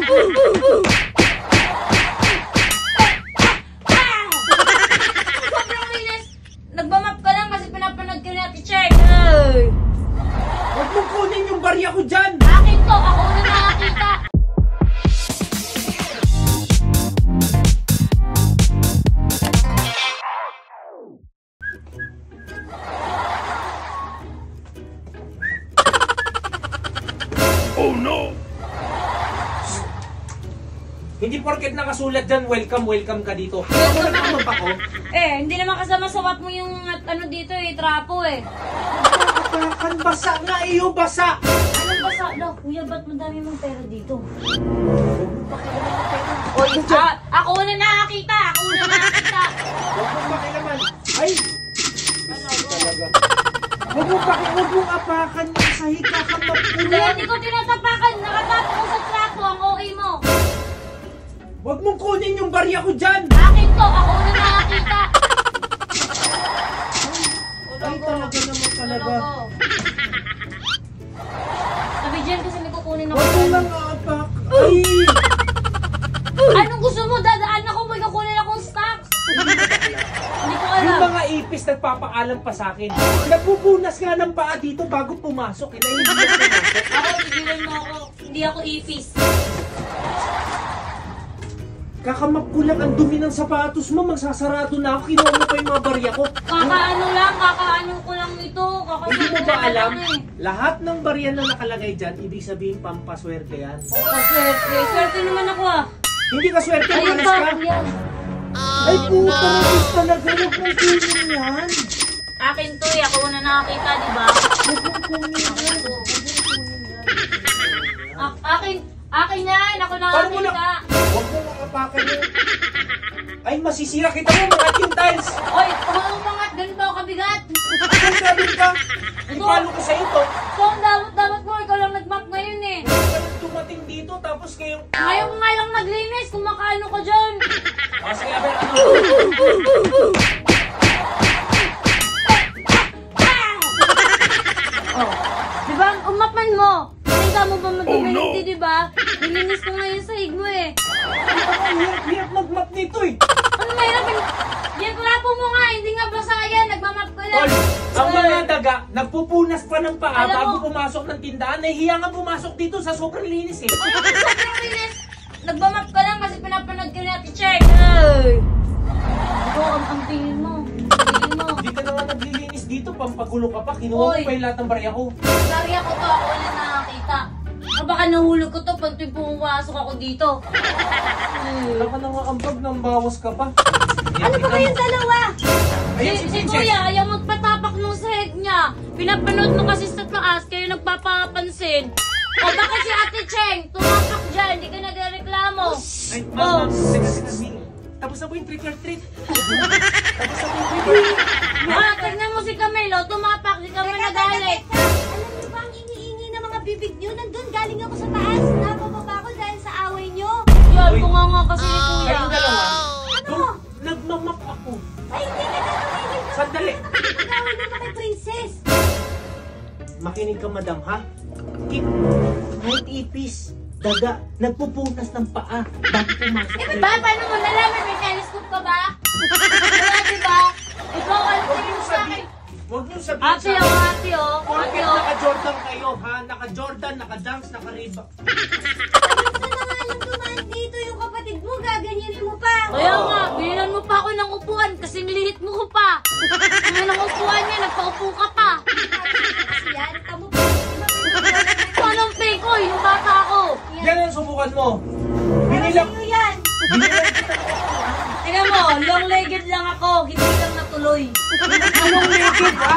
Sobrang linis! Nagmamap ka lang kasi pinapanood ka na Cheng. Ay! Huwag mong kunin yung barya ko dyan! Akin to! Ako na nakakita! Oh no! Hindi porket nakasulat dyan, welcome ka dito. Ako nagkamap ako. Hindi naman kasama sawat mo yung ano dito trapo Apakan, basa nga iyo, basa! Anong basa daw? Kuya, ba't madami mong pera dito? Oy, ako na nakakita! Ako na nakakita! Huwag mong makilaman. Ay! Ano? Talaga. Huwag mong apakan yung sahig kakamap ko Hindi, lang. hindi ko tinatapakan! Nakatapo ko sa trapo ang okay mo! Huwag mong kunin yung barya ko dyan! Akin to! Ako na nakakita! Ay, talaga naman talaga. Sabi dyan kasi may kukunin ako. Huwag mo lang aapak. Ay! Anong gusto mo? Dadaan ako, may kukunin akong stocks! Hindi ko Yung alam. mga ipis nagpapaalam pa sa akin. Napupunas nga ng paa dito bago pumasok. Hindi na pumasok. Ako, tigilan mo ako. Hindi ako ifis. Kakamap ko lang ang dumi ng sapatos mo. Magsasarado na ako. Kinuha mo pa yung mga barya ko. Kakaano ko lang ito. Hindi mo ba alam? Lahat ng barya na nakalagay dyan, ibig sabihin pampaswerte yan. Swerte. Swerte naman ako Hindi ka swerte, Ayun malas ba? ka. Yan. Ay puta, nabis talaga. Huwag mong kunin yan. Akin to ako na nakakita, di ba? Huwag mong kunin yan. Akin yan. Ako Paano mo nakakita. Huwag mo makapakan yun. Ay, masisira kita mo, mga yung tiles. Oy, umangat. Ganun ba ako kabigat? Kung sabi ka, ipalo ko sa ito. So, ang damot mo. Ikaw lang nag-map ngayon Parang dumating dito, tapos kayong... Ngayon nga lang naglinis. Kumakaano ka dyan. Sige, aber, ano? Oh, di ba? Umapan mo. Tingka mo ba madumi? Di ba? Nilinis ko ngayon sa hig mo Ang hirap mag-map nito eh. Ano mahirap? Yan, trapo mo nga. Hindi nga basa yan. Nagmamap ka lang. Tol, ang mga daga, nagpupunas pa ng paa Alam bago mo- pumasok ng tindahan. Nahihiya nga pumasok dito sa sobrang linis eh. Ay, ano sobrang linis? Nagmamap ka lang kasi pinapanood ka na Cheng. Ay! Ito, ang tingin mo. Tingin mo. Hindi ka na nga naglilinis dito, pampagulo ka pa. Kinuha ko Oy. pa yung lahat ng barya ko. Darya ko to. Ako na nakakita. O baka nahulog ko to pag pumasok ako dito. Wala ka na nga ambag, nang bawas ka pa. Ano ba kayong dalawa? Ayan, Si Kuya, ayaw magpatapak ng sahig niya. Pinapanood mo kasi sa taas, kayo nagpapapansin. O bakit si Ate Cheng, tumapak dyan, hindi ka nagreklamo. Ay, Oh. sige. Tapos na po yung trick or treat. Tapos na po yung trick or treat. Tignan mo si Camilo, tumapak, si Camilo nagalit. Alam niyo ba ang iniingi ng mga bibig niyo? Nandun, galing ako sa taas. Napababa ko dahil sa away niyo. Yan, Uy. bunga nga kasi ni Kuya. Kayong dalawa, Ano? nagmamap ako. Ay, hindi ka tumigil ka. Sandali. Nakakapag-away na kami, princess. Makinig ka, madam, ha? Kahit ipis, daga, nagpupunas ng paa bago pumasok. Paano mo nalaman? May telescope ka ba? Wala, diba? Ikaw, ano Huwag tingin niyo mo sa akin? Huwag niyo sabihin Ate, sa akin. ate, oh. Porket Ate, oh. naka-Jordan kayo, ha? Naka-Jordan, naka-Dunks, naka-Reebok. Gusto na nga lang dumaan dito yung kapatid mo. Gaganyanin mo pa. Kaya nga, binilan mo pa ako ng upuan kasi nilihit mo ko pa. Ano ng upuan niya, nagpaupo ka pa. Kasi yan, tamo pa. Diba Ito anong fake ko, yung bata ako. Yan ang subukan mo. Para Binilang, sa'yo yan. Tingnan mo, long-legged lang ako, hindi lang natuloy. anong naked, ha?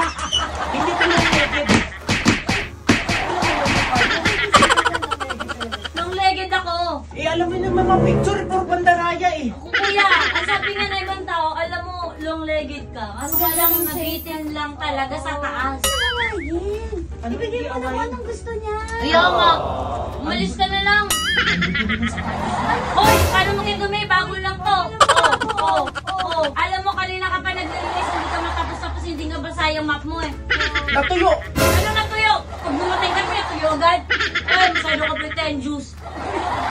Hindi ka lang naked. Long-legged ako. Eh, alam mo yung mga picture for bandaraya, eh. Kuya, ang sabi nga na ibang tao, alam mo, long-legged ka. Ano ka lang, nabitin lang talaga sa taas. Awayin. Ano Ibigay mo na awayin? kung anong gusto niya. Kaya nga, umalis ka na lang. Hoy, paano mo kinagumi? Bago lang to. Oh. Alam mo, kanina ka pa naglilinis, hindi ka matapos-tapos, hindi nga basa yung map mo eh. Natuyo. Ano natuyo? Pag bumatay ka, natuyo agad. Ay, masyado ka pretentious.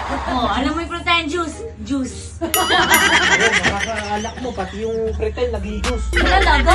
Oh, alam mo yung protein juice? Juice. Ayun, nakakaalak mo, pati yung pretend nag-i-juice. Talaga.